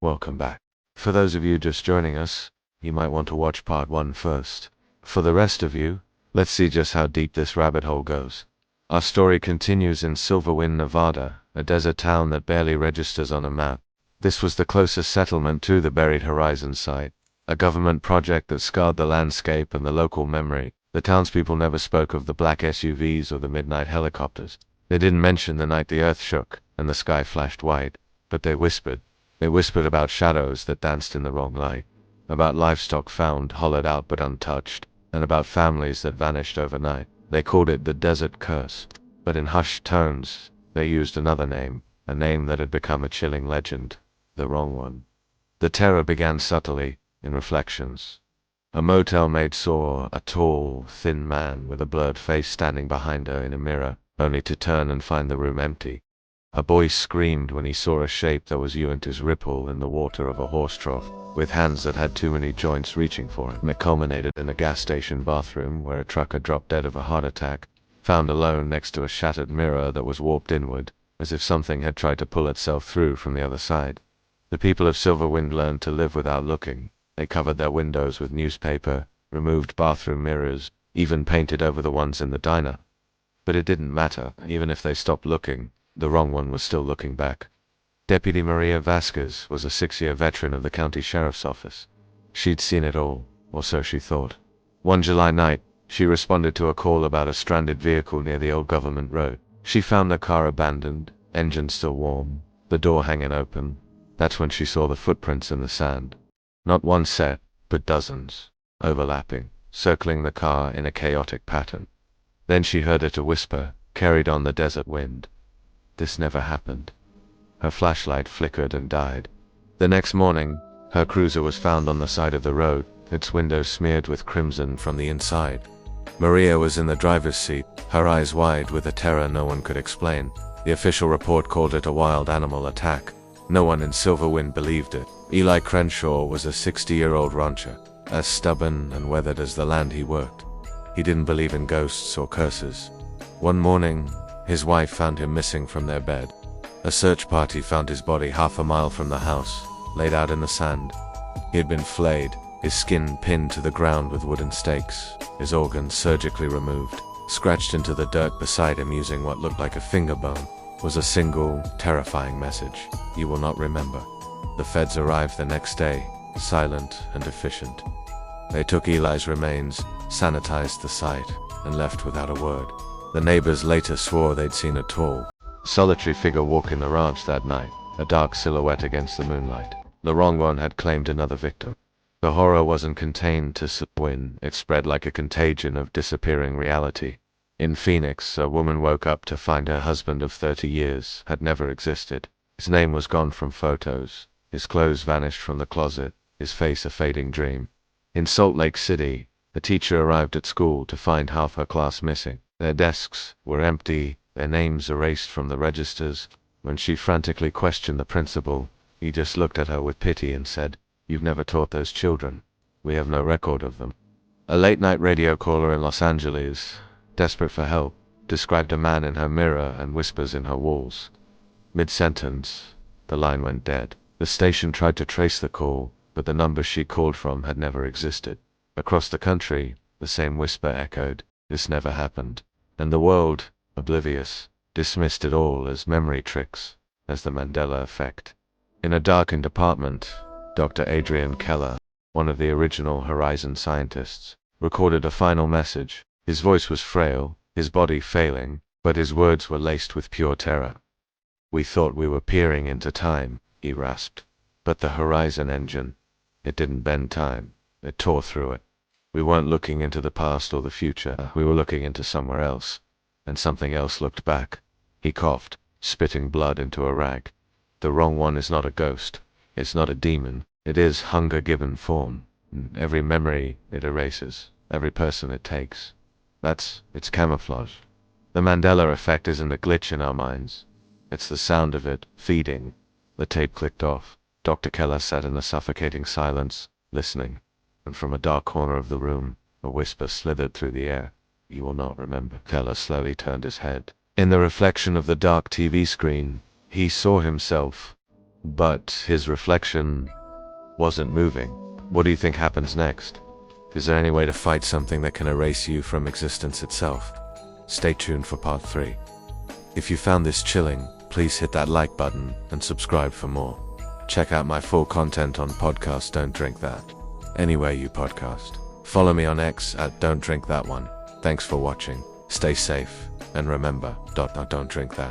Welcome back. For those of you just joining us, you might want to watch part 1 first. For the rest of you, let's see just how deep this rabbit hole goes. Our story continues in Silverwind, Nevada, a desert town that barely registers on a map. This was the closest settlement to the Buried Horizon site, a government project that scarred the landscape and the local memory. The townspeople never spoke of the black SUVs or the midnight helicopters. They didn't mention the night the earth shook and the sky flashed white, but they whispered. They whispered about shadows that danced in the wrong light, about livestock found hollowed out but untouched, and about families that vanished overnight. They called it the Desert Curse, but in hushed tones, they used another name, a name that had become a chilling legend, the wrong one. The terror began subtly, in reflections. A motel maid saw a tall, thin man with a blurred face standing behind her in a mirror, only to turn and find the room empty. A boy screamed when he saw a shape that was you and his ripple in the water of a horse trough, with hands that had too many joints reaching for him. It culminated in a gas station bathroom where a trucker dropped dead of a heart attack, found alone next to a shattered mirror that was warped inward, as if something had tried to pull itself through from the other side. The people of Silverwind learned to live without looking. They covered their windows with newspaper, removed bathroom mirrors, even painted over the ones in the diner. But it didn't matter, even if they stopped looking. The wrong one was still looking back. Deputy Maria Vasquez was a 6-year veteran of the county sheriff's office. She'd seen it all, or so she thought. One July night, she responded to a call about a stranded vehicle near the old government road. She found the car abandoned, engine still warm, the door hanging open. That's when she saw the footprints in the sand. Not one set, but dozens, overlapping, circling the car in a chaotic pattern. Then she heard it a whisper, carried on the desert wind. This never happened. Her flashlight flickered and died. The next morning, her cruiser was found on the side of the road, its windows smeared with crimson from the inside. Maria was in the driver's seat, her eyes wide with a terror no one could explain. The official report called it a wild animal attack. No one in Silverwind believed it. Eli Crenshaw was a 60-year-old rancher, as stubborn and weathered as the land he worked. He didn't believe in ghosts or curses. One morning, his wife found him missing from their bed. A search party found his body half a mile from the house, laid out in the sand. He had been flayed, his skin pinned to the ground with wooden stakes, his organs surgically removed. Scratched into the dirt beside him using what looked like a finger bone was a single, terrifying message: "You will not remember." The feds arrived the next day, silent and efficient. They took Eli's remains, sanitized the site, and left without a word. The neighbors later swore they'd seen a tall, solitary figure walking the ranch that night, a dark silhouette against the moonlight. The wrong one had claimed another victim. The horror wasn't contained to Silverwind, it spread like a contagion of disappearing reality. In Phoenix, a woman woke up to find her husband of 30 years had never existed. His name was gone from photos, his clothes vanished from the closet, his face a fading dream. In Salt Lake City, a teacher arrived at school to find half her class missing. Their desks were empty, their names erased from the registers. When she frantically questioned the principal, he just looked at her with pity and said, "You've never taught those children. We have no record of them." A late-night radio caller in Los Angeles, desperate for help, described a man in her mirror and whispers in her walls. Mid-sentence, the line went dead. The station tried to trace the call, but the number she called from had never existed. Across the country, the same whisper echoed, "This never happened." And the world, oblivious, dismissed it all as memory tricks, as the Mandela Effect. In a darkened apartment, Dr. Adrian Keller, one of the original Horizon scientists, recorded a final message. His voice was frail, his body failing, but his words were laced with pure terror. "We thought we were peering into time," he rasped. "But the Horizon engine, it didn't bend time, it tore through it. We weren't looking into the past or the future, we were looking into somewhere else. And something else looked back." He coughed, spitting blood into a rag. "The wrong one is not a ghost. It's not a demon. It is hunger given form. Every memory it erases, every person it takes. That's its camouflage. The Mandela Effect isn't a glitch in our minds. It's the sound of it, feeding." The tape clicked off. Dr. Keller sat in a suffocating silence, listening. And from a dark corner of the room, a whisper slithered through the air. "You will not remember." Keller slowly turned his head. In the reflection of the dark TV screen, he saw himself, but his reflection wasn't moving. What do you think happens next? Is there any way to fight something that can erase you from existence itself? Stay tuned for part 3. If you found this chilling, please hit that like button and subscribe for more. Check out my full content on podcast Don't Drink That, anywhere you podcast. Follow me on X at Don't Drink That One. Thanks for watching. Stay safe, and remember, don't drink that.